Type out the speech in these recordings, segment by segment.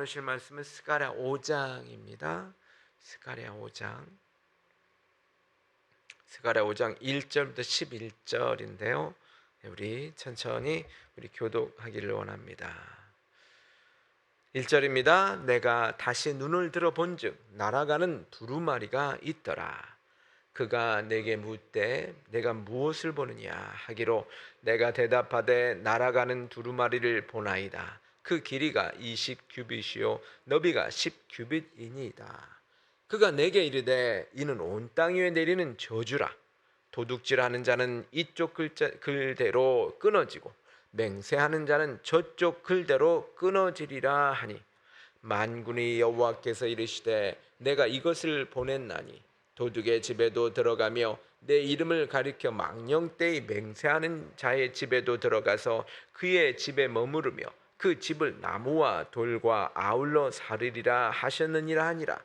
보실 말씀은 스가랴 5장입니다. 스가랴 5장 1절부터 11절인데요. 우리 천천히 교독하기를 원합니다. 1절입니다. 내가 다시 눈을 들어 본즉 날아가는 두루마리가 있더라. 그가 내게 묻되 내가 무엇을 보느냐 하기로 내가 대답하되 날아가는 두루마리를 보나이다. 그 길이가 20규빗이요 너비가 10규빗이니이다. 그가 내게 이르되 이는 온 땅 위에 내리는 저주라. 도둑질하는 자는 이쪽 글대로 끊어지고 맹세하는 자는 저쪽 글대로 끊어지리라 하니 만군의 여호와께서 이르시되 내가 이것을 보냈나니 도둑의 집에도 들어가며 내 이름을 가리켜 망령되이 맹세하는 자의 집에도 들어가서 그의 집에 머무르며 그 집을 나무와 돌과 아울러 사르리라 하셨느니라 하니라.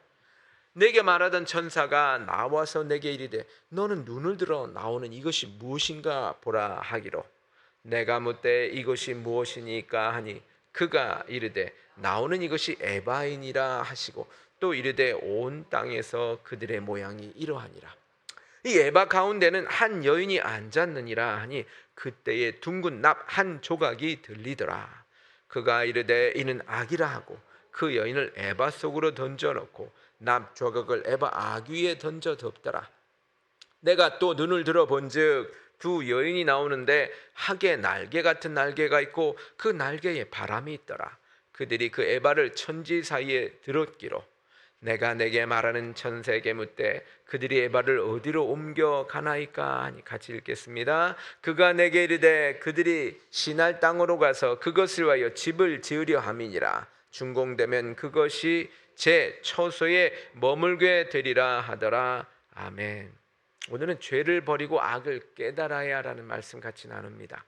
내게 말하던 천사가 나와서 내게 이르되 너는 눈을 들어 나오는 이것이 무엇인가 보라 하기로 내가 묻되 이것이 무엇이니까 하니 그가 이르되 나오는 이것이 에바이니라 하시고 또 이르되 온 땅에서 그들의 모양이 이러하니라. 이 에바 가운데는 한 여인이 앉았느니라 하니 그때에 둥근 납 한 조각이 들리더라. 그가 이르되 이는 악이라 하고 그 여인을 에바 속으로 던져놓고 납 조각을 에바 악 위에 던져 덮더라. 내가 또 눈을 들어 본즉 두 여인이 나오는데 학의 날개 같은 날개가 있고 그 날개에 바람이 있더라. 그들이 그 에바를 천지 사이에 들었기로 내가 내게 말하는 천사에게 묻되 그들이 에바를 어디로 옮겨 가나이까 하니 같이 읽겠습니다. 그가 내게 이르되 그들이 시날 땅으로 가서 그것을 위하여 집을 지으려 함이니라. 준공되면 그것이 제 처소에 머물게 되리라 하더라. 아멘. 오늘은 죄를 버리고 악을 깨달아야 라는 말씀 같이 나눕니다.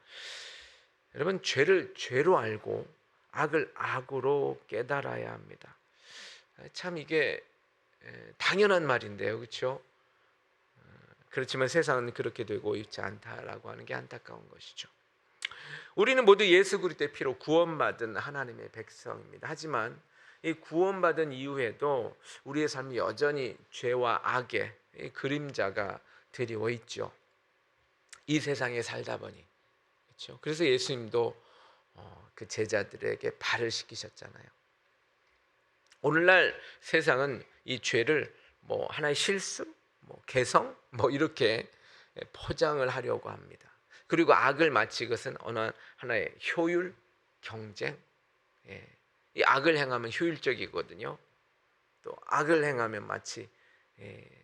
여러분, 죄를 죄로 알고 악을 악으로 깨달아야 합니다. 참 이게 당연한 말인데요, 그렇죠? 그렇지만 세상은 그렇게 되고 있지 않다라고 하는 게 안타까운 것이죠. 우리는 모두 예수 그리스도의 피로 구원받은 하나님의 백성입니다. 하지만 이 구원받은 이후에도 우리의 삶이 여전히 죄와 악의 그림자가 드리워 있죠. 이 세상에 살다 보니, 그렇죠? 그래서 예수님도 그 제자들에게 발을 씻기셨잖아요. 오늘날 세상은 이 죄를 하나의 실수, 개성, 이렇게 포장을 하려고 합니다. 그리고 악을 마치 그것은 어느 하나의 효율, 경쟁. 이 악을 행하면 효율적이거든요. 또 악을 행하면 마치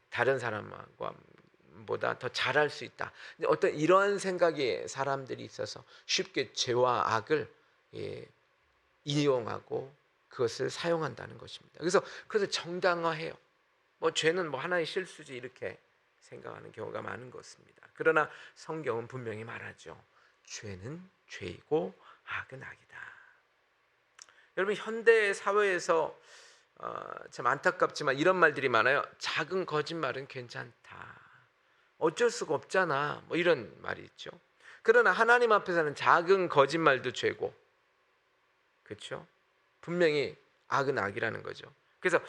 다른 사람보다 더 잘할 수 있다. 어떤 이러한 생각이 사람들이 있어서 쉽게 죄와 악을 이용하고 그것을 사용한다는 것입니다. 그래서 정당화해요. 죄는 하나의 실수지 이렇게 생각하는 경우가 많은 것입니다. 그러나 성경은 분명히 말하죠. 죄는 죄이고 악은 악이다. 여러분, 현대 사회에서 참 안타깝지만 이런 말들이 많아요. 작은 거짓말은 괜찮다. 어쩔 수가 없잖아. 이런 말이 있죠. 그러나 하나님 앞에서는 작은 거짓말도 죄고, 그렇죠? 분명히 악은 악이라는 거죠. 그래서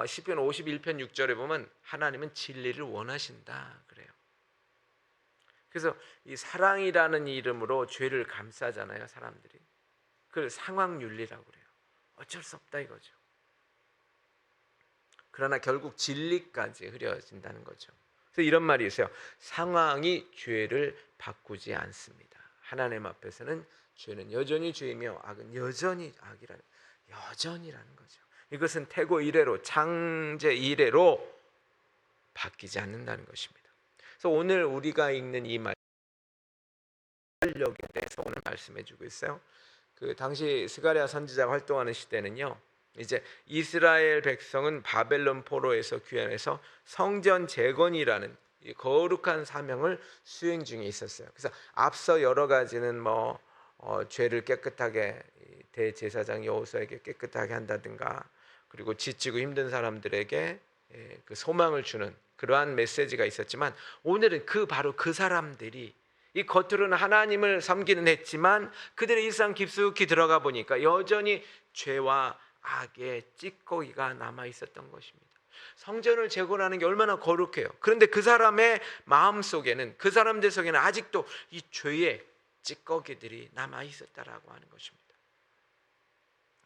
시편 51편 6절에 보면 하나님은 진리를 원하신다 그래요. 그래서 이 사랑이라는 이름으로 죄를 감싸잖아요, 사람들이. 그걸 상황윤리라고 그래요. 어쩔 수 없다 이거죠. 그러나 결국 진리까지 흐려진다는 거죠. 그래서 이런 말이 있어요. 상황이 죄를 바꾸지 않습니다. 하나님 앞에서는 죄는 여전히 죄이며 악은 여전히 여전이라는 거죠. 이것은 태고 이래로, 창제 이래로 바뀌지 않는다는 것입니다. 그래서 오늘 우리가 읽는 이 말력에 대해서 오늘 말씀해주고 있어요. 그 당시 스가랴 선지자가 활동하는 시대는요, 이제 이스라엘 백성은 바벨론 포로에서 귀환해서 성전 재건이라는 거룩한 사명을 수행 중에 있었어요. 그래서 앞서 여러 가지는 죄를 깨끗하게 대제사장 여호수아에게 깨끗하게 한다든가, 그리고 지치고 힘든 사람들에게 그 소망을 주는 그러한 메시지가 있었지만, 오늘은 바로 그 사람들이 이 겉으로는 하나님을 섬기는 했지만 그들의 일상 깊숙이 들어가 보니까 여전히 죄와 악의 찌꺼기가 남아 있었던 것입니다. 성전을 재건하는 게 얼마나 거룩해요. 그런데 그 사람의 마음 속에는, 그 사람들 속에는 아직도 이 죄의 찌꺼기들이 남아 있었다라고 하는 것입니다.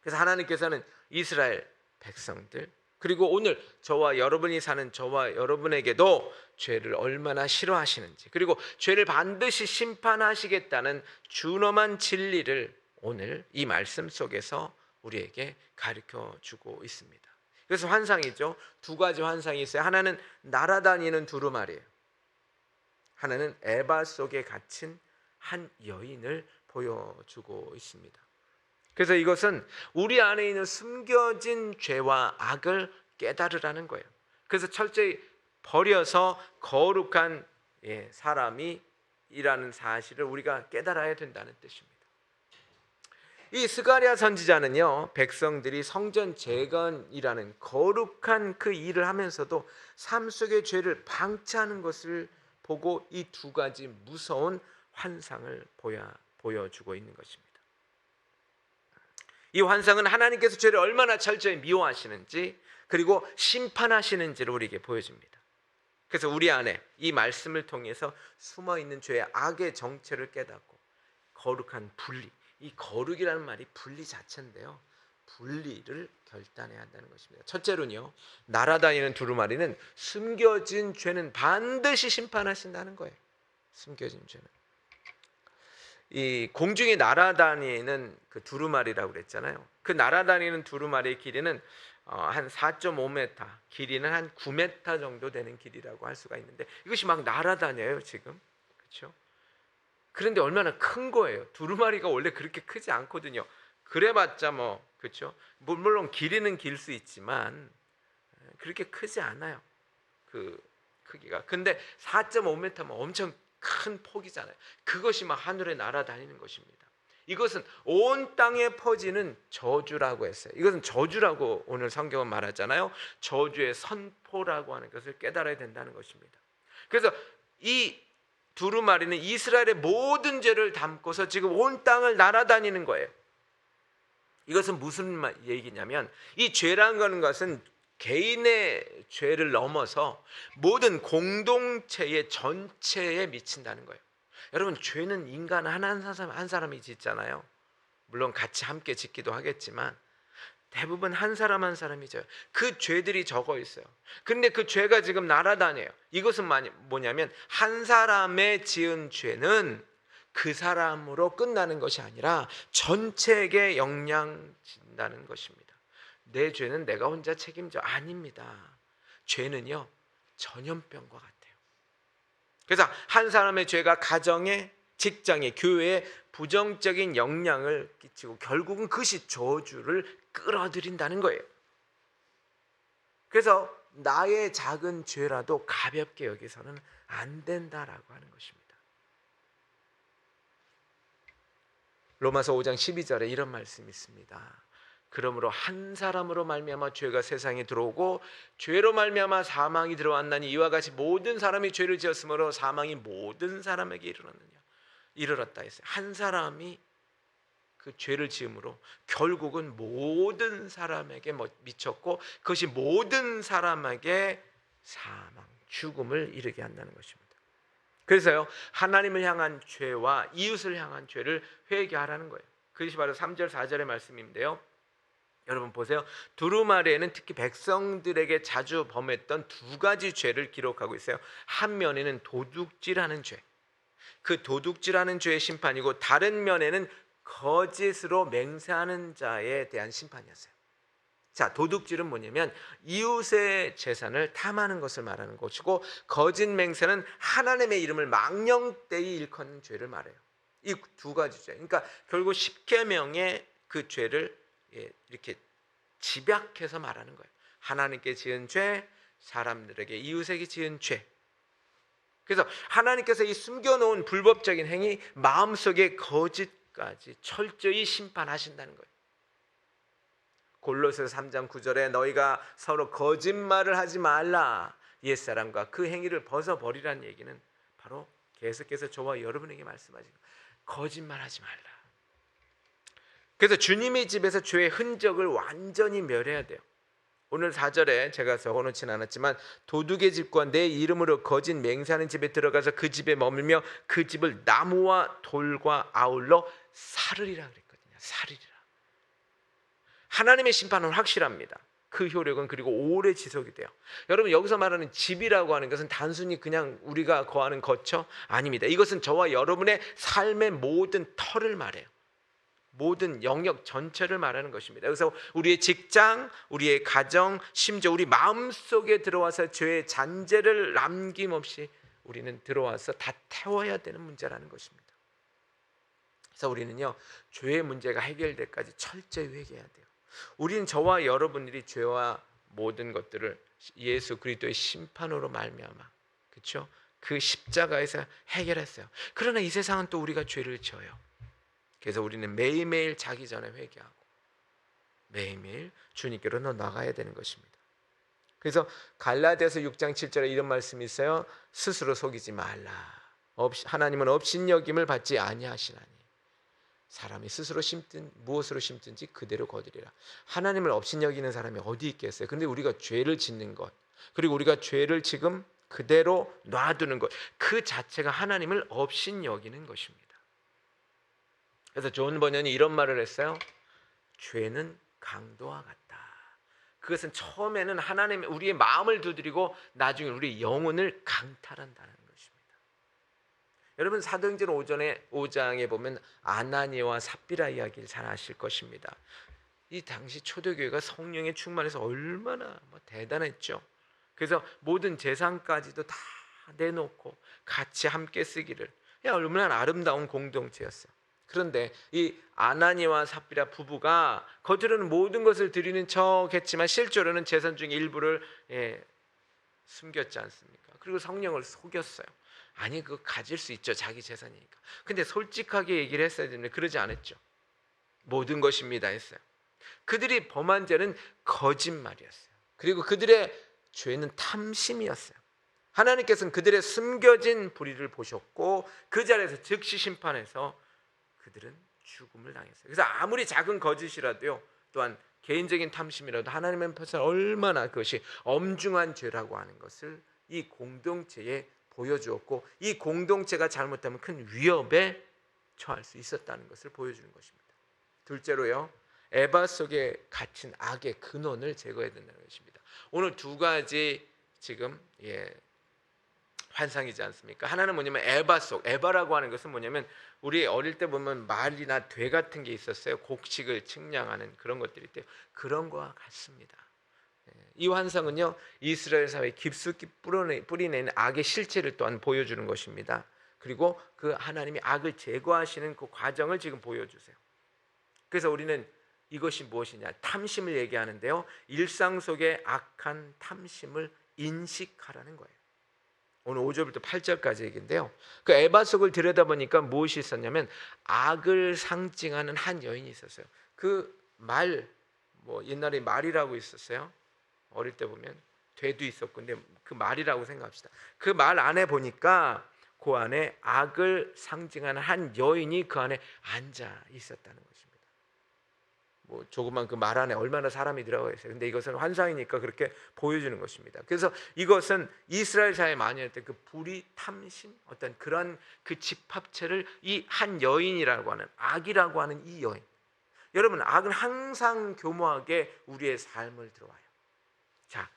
그래서 하나님께서는 이스라엘 백성들, 그리고 오늘 저와 여러분이 사는 저와 여러분에게도 죄를 얼마나 싫어하시는지, 그리고 죄를 반드시 심판하시겠다는 준엄한 진리를 오늘 이 말씀 속에서 우리에게 가르쳐 주고 있습니다. 그래서 환상이죠. 두 가지 환상이 있어요. 하나는 날아다니는 두루마리예요. 하나는 에바 속에 갇힌 한 여인을 보여주고 있습니다. 그래서 이것은 우리 안에 있는 숨겨진 죄와 악을 깨달으라는 거예요. 그래서 철저히 버려서 거룩한 사람이라는 사실을 우리가 깨달아야 된다는 뜻입니다. 이 스가랴 선지자는요, 백성들이 성전 재건이라는 거룩한 그 일을 하면서도 삶 속의 죄를 방치하는 것을 보고 이 두 가지 무서운 환상을 보여주고 있는 것입니다. 이 환상은 하나님께서 죄를 얼마나 철저히 미워하시는지, 그리고 심판하시는지를 우리에게 보여줍니다. 그래서 우리 안에 이 말씀을 통해서 숨어있는 죄의 악의 정체를 깨닫고 거룩한 분리, 이 거룩이라는 말이 분리 자체인데요, 분리를 결단해야 한다는 것입니다. 첫째로는요, 날아다니는 두루마리는 숨겨진 죄는 반드시 심판하신다는 거예요. 숨겨진 죄는, 이 공중에 날아다니는 그 두루마리라고 그랬잖아요. 그 날아다니는 두루마리의 길이는 한 4.5m, 길이는 한 9m 정도 되는 길이라고 할 수가 있는데, 이것이 막 날아다녀요 지금, 그렇죠? 그런데 얼마나 큰 거예요. 두루마리가 원래 그렇게 크지 않거든요. 그래봤자 뭐, 그렇죠? 물론 길이는 길 수 있지만 그렇게 크지 않아요, 그 크기가. 근데 4.5m면 엄청 큰 폭이잖아요. 그것이 막 하늘에 날아다니는 것입니다. 이것은 온 땅에 퍼지는 저주라고 했어요. 이것은 저주라고 오늘 성경은 말하잖아요. 저주의 선포라고 하는 것을 깨달아야 된다는 것입니다. 그래서 이 두루마리는 이스라엘의 모든 죄를 담고서 지금 온 땅을 날아다니는 거예요. 이것은 무슨 얘기냐면, 이 죄라는 것은 개인의 죄를 넘어서 모든 공동체의 전체에 미친다는 거예요. 여러분, 죄는 인간 한 사람이 짓잖아요. 물론 같이 함께 짓기도 하겠지만 대부분 한 사람 한 사람이 져요. 그 죄들이 적어 있어요. 그런데 그 죄가 지금 날아다녀요. 이것은 뭐냐면, 한 사람의 지은 죄는 그 사람으로 끝나는 것이 아니라 전체에게 영향진다는 것입니다. 내 죄는 내가 혼자 책임져, 아닙니다. 죄는요, 전염병과 같아요. 그래서 한 사람의 죄가 가정에, 직장에, 교회에 부정적인 영향을 끼치고 결국은 그것이 저주를 끌어들인다는 거예요. 그래서 나의 작은 죄라도 가볍게 여기서는 안 된다라고 하는 것입니다. 로마서 5장 12절에 이런 말씀이 있습니다. 그러므로 한 사람으로 말미암아 죄가 세상에 들어오고 죄로 말미암아 사망이 들어왔나니, 이와 같이 모든 사람이 죄를 지었으므로 사망이 모든 사람에게 이르렀다 했어요. 한 사람이 그 죄를 지음으로 결국은 모든 사람에게 미쳤고, 그것이 모든 사람에게 사망, 죽음을 이르게 한다는 것입니다. 그래서요, 하나님을 향한 죄와 이웃을 향한 죄를 회개하라는 거예요. 그것이 바로 3절 4절의 말씀인데요, 여러분 보세요. 두루마리에는 특히 백성들에게 자주 범했던 두 가지 죄를 기록하고 있어요. 한 면에는 도둑질하는 죄, 그 도둑질하는 죄의 심판이고, 다른 면에는 거짓으로 맹세하는 자에 대한 심판이었어요. 자, 도둑질은 뭐냐면 이웃의 재산을 탐하는 것을 말하는 것이고, 거짓 맹세는 하나님의 이름을 망령되이 일컫는 죄를 말해요. 이 두 가지 죄, 그러니까 결국 십계명의 그 죄를 이렇게 집약해서 말하는 거예요. 하나님께 지은 죄, 사람들에게, 이웃에게 지은 죄. 그래서 하나님께서 이 숨겨놓은 불법적인 행위, 마음속의 거짓까지 철저히 심판하신다는 거예요. 골로새서 3장 9절에 너희가 서로 거짓말을 하지 말라, 옛사람과 그 행위를 벗어버리라는 얘기는 바로 계속해서 저와 여러분에게 말씀하시는 거예요. 거짓말하지 말라. 그래서 주님의 집에서 죄의 흔적을 완전히 멸해야 돼요. 오늘 4절에 제가 적어놓진 않았지만 도둑의 집과 내 이름으로 거짓 맹세하는 집에 들어가서 그 집에 머물며 그 집을 나무와 돌과 아울러 사르리라 그랬거든요. 사르리라. 하나님의 심판은 확실합니다. 그 효력은 그리고 오래 지속이 돼요. 여러분, 여기서 말하는 집이라고 하는 것은 단순히 그냥 우리가 거하는 거처 아닙니다. 이것은 저와 여러분의 삶의 모든 터를 말해요. 모든 영역 전체를 말하는 것입니다. 그래서 우리의 직장, 우리의 가정, 심지어 우리 마음속에 들어와서 죄의 잔재를 남김없이 우리는 들어와서 다 태워야 되는 문제라는 것입니다. 그래서 우리는요, 죄의 문제가 해결될 때까지 철저히 회개해야 돼요. 우리는 저와 여러분들이 죄와 모든 것들을 예수 그리스도의 심판으로 말미암아, 그렇죠? 그 십자가에서 해결했어요. 그러나 이 세상은 또 우리가 죄를 지어요. 그래서 우리는 매일매일 자기 전에 회개하고 매일매일 주님께로 나가야 되는 것입니다. 그래서 갈라디아서 6장 7절에 이런 말씀이 있어요. 스스로 속이지 말라. 하나님은 업신여김을 받지 아니하시나니 사람이 스스로 심든 무엇으로 심든지 그대로 거두리라. 하나님을 업신여기는 사람이 어디 있겠어요? 근데 우리가 죄를 짓는 것, 그리고 우리가 죄를 지금 그대로 놔두는 것, 그 자체가 하나님을 업신여기는 것입니다. 그래서 존 번연이 이런 말을 했어요. 죄는 강도와 같다. 그것은 처음에는 하나님 우리의 마음을 두드리고 나중에 우리 영혼을 강탈한다는 것입니다. 여러분, 사도행전 5장에 보면 아나니아와 삽비라 이야기를 잘 아실 것입니다. 이 당시 초대교회가 성령에 충만해서 얼마나 대단했죠. 그래서 모든 재산까지도 다 내놓고 같이 함께 쓰기를, 얼마나 아름다운 공동체였어요. 그런데 이 아나니아와 삽비라 부부가 겉으로는 모든 것을 드리는 척했지만 실제로는 재산 중에 일부를 숨겼지 않습니까? 그리고 성령을 속였어요. 아니, 그거 가질 수 있죠, 자기 재산이니까. 근데 솔직하게 얘기를 했어야 되는데 그러지 않았죠. 모든 것입니다 했어요. 그들이 범한 죄는 거짓말이었어요. 그리고 그들의 죄는 탐심이었어요. 하나님께서는 그들의 숨겨진 불의를 보셨고 그 자리에서 즉시 심판해서 그들은 죽음을 당했어요. 그래서 아무리 작은 거짓이라도요, 또한 개인적인 탐심이라도 하나님의 앞에서 얼마나 그것이 엄중한 죄라고 하는 것을 이 공동체에 보여주었고, 이 공동체가 잘못하면 큰 위협에 처할 수 있었다는 것을 보여주는 것입니다. 둘째로요, 에바 속에 갇힌 악의 근원을 제거해야 된다는 것입니다. 오늘 두 가지 지금 환상이지 않습니까? 하나는 뭐냐면 에바 속, 에바라고 하는 것은 뭐냐면 우리 어릴 때 보면 말이나 돼 같은 게 있었어요. 곡식을 측량하는 그런 것들이 있대요. 그런 거와 같습니다. 이 환상은요, 이스라엘 사회에 깊숙이 뿌리내는 악의 실체를 또한 보여주는 것입니다. 그리고 그 하나님이 악을 제거하시는 그 과정을 지금 보여주세요. 그래서 우리는 이것이 무엇이냐, 탐심을 얘기하는데요, 일상 속의 악한 탐심을 인식하라는 거예요. 오늘 5절부터 8절까지 얘기인데요, 그 에바 속을 들여다보니까 무엇이 있었냐면 악을 상징하는 한 여인이 있었어요. 그 말, 옛날에 말이라고 있었어요. 어릴 때 보면 돼도 있었고, 근데 그 말이라고 생각합시다. 그 말 안에 보니까 그 안에 악을 상징하는 한 여인이 그 안에 앉아 있었다는 것입니다. 조그만 그 말 안에 얼마나 사람이 들어가 있어요. 근데 이것은 환상이니까 그렇게 보여주는 것입니다. 그래서 이것은 이스라엘 사회에 많이 했던 그 불의, 탐심, 어떤 그런 그 집합체를 이 한 여인이라고 하는, 악이라고 하는 이 여인. 여러분, 악은 항상 교묘하게 우리의 삶을 들어와요. 자,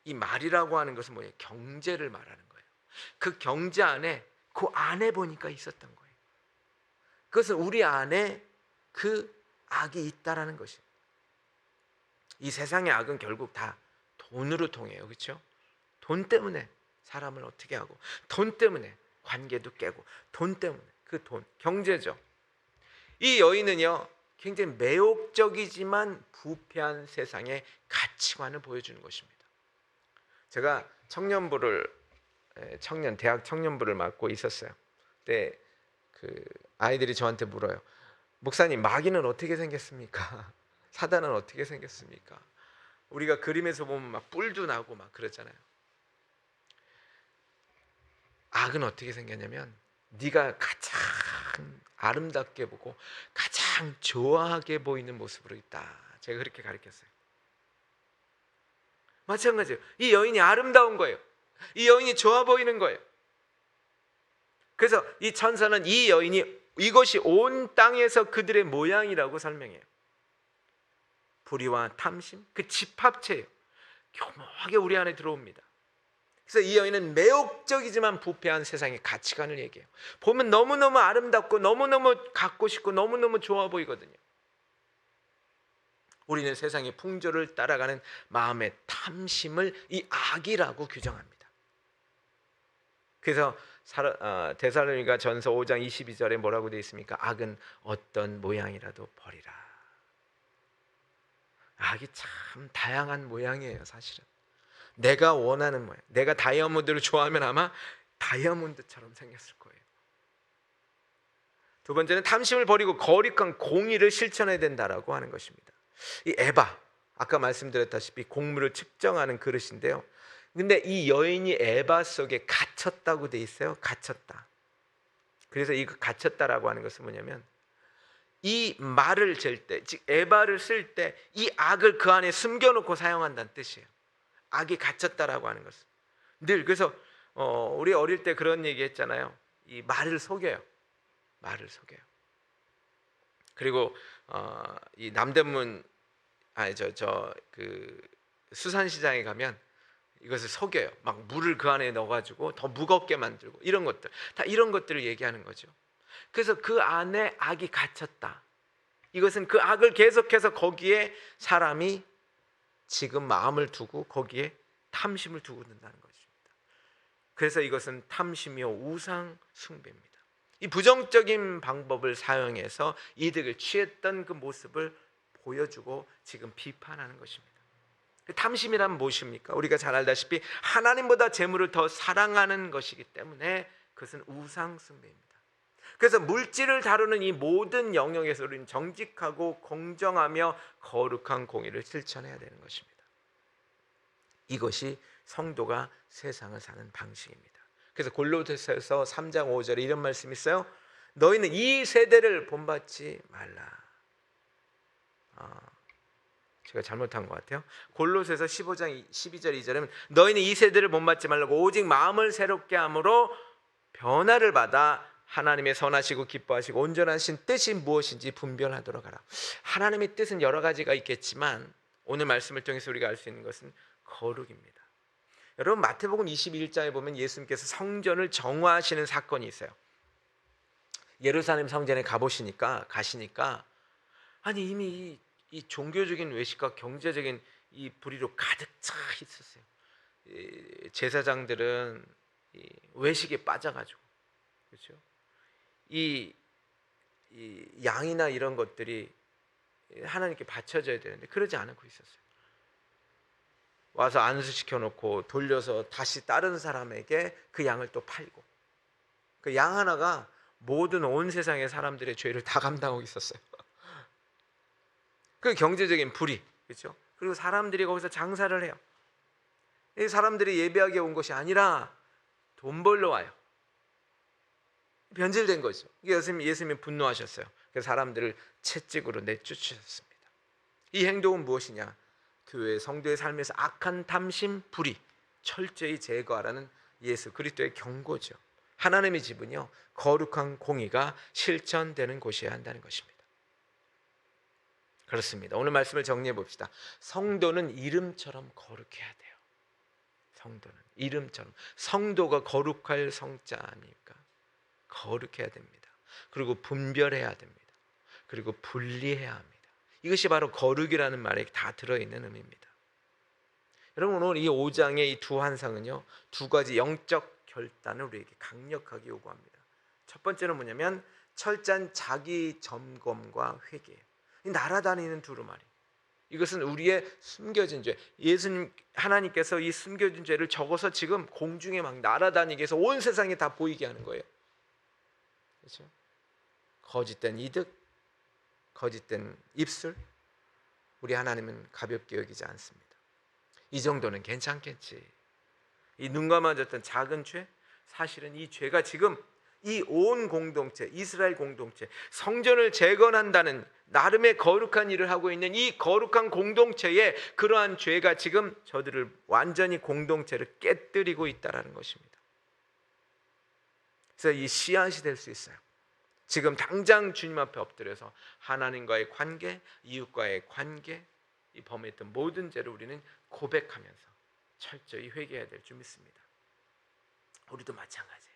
이 말이라고 하는 것은 뭐예요? 경제를 말하는 거예요. 그 경제 안에, 그 안에 보니까 있었던 거예요. 그것은 우리 안에 그 악이 있다라는 것입니다. 이 세상의 악은 결국 다 돈으로 통해요. 그렇죠? 돈 때문에 사람을 어떻게 하고, 돈 때문에 관계도 깨고, 돈 때문에 그 돈, 경제죠. 이 여인은요, 굉장히 매혹적이지만 부패한 세상의 가치관을 보여주는 것입니다. 제가 대학 청년부를 맡고 있었어요. 그때 그 아이들이 저한테 물어요. 목사님, 마귀는 어떻게 생겼습니까? 사단은 어떻게 생겼습니까? 우리가 그림에서 보면 막 뿔도 나고 막 그러잖아요. 악은 어떻게 생겼냐면, 네가 가장 아름답게 보고 가장 좋아하게 보이는 모습으로 있다. 제가 그렇게 가르쳤어요. 마찬가지예요. 이 여인이 아름다운 거예요. 이 여인이 좋아 보이는 거예요. 그래서 이 천사는 이 여인이 이것이 온 땅에서 그들의 모양이라고 설명해요. 불의와 탐심, 그 집합체예요. 교묘하게 우리 안에 들어옵니다. 그래서 이 여인은 매혹적이지만 부패한 세상의 가치관을 얘기해요. 보면 너무너무 아름답고 너무너무 갖고 싶고 너무너무 좋아 보이거든요. 우리는 세상의 풍조를 따라가는 마음의 탐심을 이 악이라고 규정합니다. 그래서 데살로니가 전서 5장 22절에 뭐라고 되어 있습니까? 악은 어떤 모양이라도 버리라. 악이 참 다양한 모양이에요. 사실은 내가 원하는 모양, 내가 다이아몬드를 좋아하면 아마 다이아몬드처럼 생겼을 거예요. 두 번째는 탐심을 버리고 거룩한 공의를 실천해야 된다라고 하는 것입니다. 이 에바, 아까 말씀드렸다시피 곡물을 측정하는 그릇인데요. 근데 이 여인이 에바 속에 갇혔다고 돼 있어요. 갇혔다. 그래서 이 갇혔다라고 하는 것은 뭐냐면 이 말을 잴 때, 즉 에바를 쓸 때 이 악을 그 안에 숨겨놓고 사용한다는 뜻이에요. 악이 갇혔다라고 하는 것은 늘. 그래서 우리 어릴 때 그런 얘기 했잖아요. 이 말을 속여요. 말을 속여요. 그리고 이 남대문 그 수산시장에 가면 이것을 속여요. 막 물을 그 안에 넣어가지고 더 무겁게 만들고 이런 것들, 다 이런 것들을 얘기하는 거죠. 그래서 그 안에 악이 갇혔다. 이것은 그 악을 계속해서 거기에 사람이 지금 마음을 두고 거기에 탐심을 두고 든다는 것입니다. 그래서 이것은 탐심이요 우상 숭배입니다. 이 부정적인 방법을 사용해서 이득을 취했던 그 모습을 보여주고 지금 비판하는 것입니다. 탐심이란 무엇입니까? 우리가 잘 알다시피 하나님보다 재물을 더 사랑하는 것이기 때문에 그것은 우상 숭배입니다. 그래서 물질을 다루는 이 모든 영역에서 우리는 정직하고 공정하며 거룩한 공의를 실천해야 되는 것입니다. 이것이 성도가 세상을 사는 방식입니다. 그래서 골로새서 3장 5절에 이런 말씀이 있어요. 너희는 이 세대를 본받지 말라. 제가 잘못한 것 같아요. 골로새서 15장 12절 2절에는 너희는 이 세대를 본받지 말라고 오직 마음을 새롭게 함으로 변화를 받아 하나님의 선하시고 기뻐하시고 온전하신 뜻이 무엇인지 분별하도록 하라. 하나님의 뜻은 여러 가지가 있겠지만 오늘 말씀을 통해서 우리가 알 수 있는 것은 거룩입니다. 여러분 마태복음 21장에 보면 예수님께서 성전을 정화하시는 사건이 있어요. 예루살렘 성전에 가시니까 아니 이미 이 종교적인 외식과 경제적인 이 불의로 가득 차 있었어요. 제사장들은 외식에 빠져가지고, 그렇죠? 이 양이나 이런 것들이 하나님께 바쳐져야 되는데 그러지 않고 있었어요. 와서 안수시켜 놓고 돌려서 다시 다른 사람에게 그 양을 또 팔고, 그 양 하나가 모든 온 세상의 사람들의 죄를 다 감당하고 있었어요. 그 경제적인 불의, 그렇죠? 그리고 사람들이 거기서 장사를 해요. 이 사람들이 예배하게 온 것이 아니라 돈 벌러 와요. 변질된 거죠. 예수님이 분노하셨어요. 그래서 사람들을 채찍으로 내쫓으셨습니다. 이 행동은 무엇이냐? 교회 성도의 삶에서 악한 탐심, 불의 철저히 제거하라는 예수 그리스도의 경고죠. 하나님의 집은요 거룩한 공의가 실천되는 곳이어야 한다는 것입니다. 그렇습니다. 오늘 말씀을 정리해 봅시다. 성도는 이름처럼 거룩해야 돼요. 성도는 이름처럼. 성도가 거룩할 성자 아닙니까? 거룩해야 됩니다. 그리고 분별해야 됩니다. 그리고 분리해야 합니다. 이것이 바로 거룩이라는 말에 다 들어있는 의미입니다. 여러분 오늘 이 5장의 이 두 환상은요 두 가지 영적 결단을 우리에게 강력하게 요구합니다. 첫 번째는 뭐냐면 철저한 자기 점검과 회개예요. 이 날아다니는 두루마리, 이것은 우리의 숨겨진 죄. 예수님 하나님께서 이 숨겨진 죄를 적어서 지금 공중에 막 날아다니게 해서 온 세상에 다 보이게 하는 거예요. 그렇죠? 거짓된 이득, 거짓된 입술, 우리 하나님은 가볍게 여기지 않습니다. 이 정도는 괜찮겠지. 이 눈 감아졌던 작은 죄, 사실은 이 죄가 지금 이 온 공동체, 이스라엘 공동체, 성전을 재건한다는 나름의 거룩한 일을 하고 있는 이 거룩한 공동체에 그러한 죄가 지금 저들을 완전히 공동체를 깨뜨리고 있다는 것입니다. 그래서 이 씨앗이 될 수 있어요. 지금 당장 주님 앞에 엎드려서 하나님과의 관계, 이웃과의 관계, 이 범했던 모든 죄를 우리는 고백하면서 철저히 회개해야 될 줄 믿습니다. 우리도 마찬가지예요.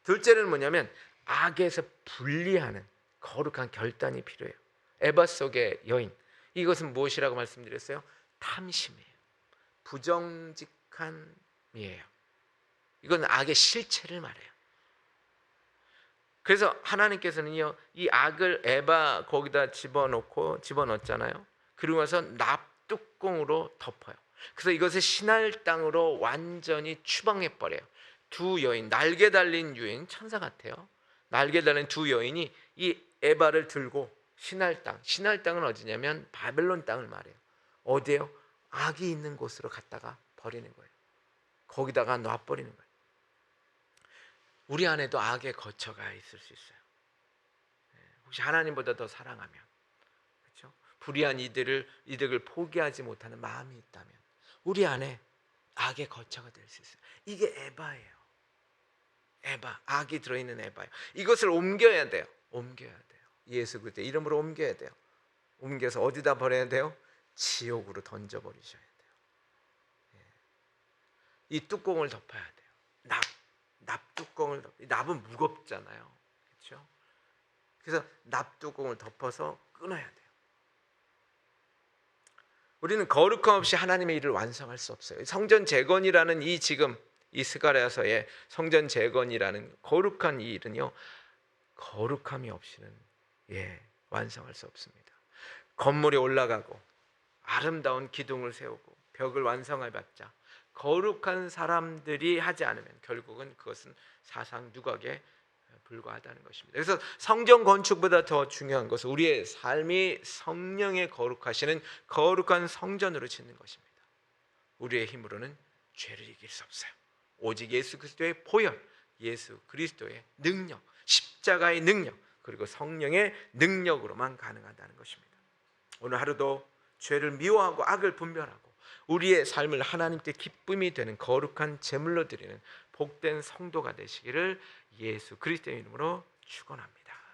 둘째는 뭐냐면 악에서 분리하는 거룩한 결단이 필요해요. 에바 속의 여인, 이것은 무엇이라고 말씀드렸어요? 탐심이에요. 부정직함이에요. 이건 악의 실체를 말해요. 그래서 하나님께서는요, 이 악을 에바 거기다 집어넣잖아요. 그리고 나서 납뚜껑으로 덮어요. 그래서 이것을 신할 땅으로 완전히 추방해 버려요. 두 여인, 날개 달린 유인, 천사 같아요. 날개 달린 두 여인이 이 에바를 들고 신할 땅은 어디냐면 바벨론 땅을 말해요. 어디예요? 악이 있는 곳으로 갖다가 버리는 거예요. 거기다가 놔버리는 거예요. 우리 안에도 악의 거처가 있을 수 있어요. 혹시 하나님보다 더 사랑하면, 그렇죠? 불의한 이득을 포기하지 못하는 마음이 있다면 우리 안에 악의 거처가 될 수 있어요. 이게 에바예요. 에바, 악이 들어있는 에바예요. 이것을 옮겨야 돼요. 예수 그리스도 이름으로 옮겨야 돼요. 옮겨서 어디다 버려야 돼요? 지옥으로 던져버리셔야 돼요. 이 뚜껑을 덮어야 돼요. 납뚜껑을 납은 무겁잖아요. 그렇죠? 그래서 납뚜껑을 덮어서 끊어야 돼요. 우리는 거룩함 없이 하나님의 일을 완성할 수 없어요. 성전 재건이라는 이 지금 이 스가랴서의 성전 재건이라는 거룩한 이 일은요, 거룩함이 없이는 완성할 수 없습니다. 건물이 올라가고 아름다운 기둥을 세우고 벽을 완성해봤자 거룩한 사람들이 하지 않으면 결국은 그것은 사상 누각에 불과하다는 것입니다. 그래서 성전 건축보다 더 중요한 것은 우리의 삶이 성령의 거룩하시는 거룩한 성전으로 짓는 것입니다. 우리의 힘으로는 죄를 이길 수 없어요. 오직 예수 그리스도의 보혈, 예수 그리스도의 능력, 십자가의 능력, 그리고 성령의 능력으로만 가능하다는 것입니다. 오늘 하루도 죄를 미워하고 악을 분별하고 우리의 삶을 하나님께 기쁨이 되는 거룩한 제물로 드리는 복된 성도가 되시기를 예수 그리스도의 이름으로 축원합니다.